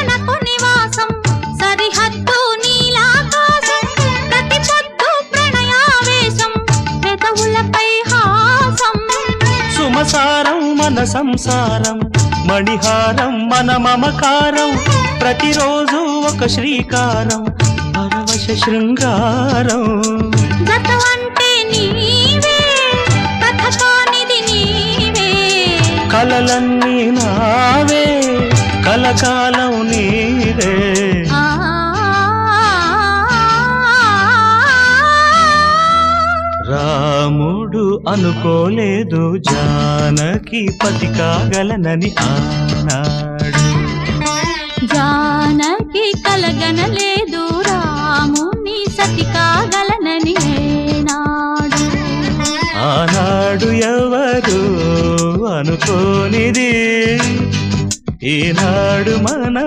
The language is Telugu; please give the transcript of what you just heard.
తనకు నివాసం సరిహద్దు నీలాకాశం ప్రతి పొద్దు ప్రణయావేశం పెదవులపై హాసం సుమసారం మన సంసారం మణిహారం మన మమకారం ప్రతిరోజు ఒక శ్రీకారం పరవశ శృంగారం గతమంటే నీవే కథకానిది నీవే కలలన్నీ నావే కలకాలం నీవే రాముడు అనుకోలేదు జానకి పతి కాగలనని ఆనాడు జానకి కలగనలేదు రాముని సతి కాగలనని ఏనాడు ఆనాడు ఎవరు అనుకోనిది ఈనాడు మన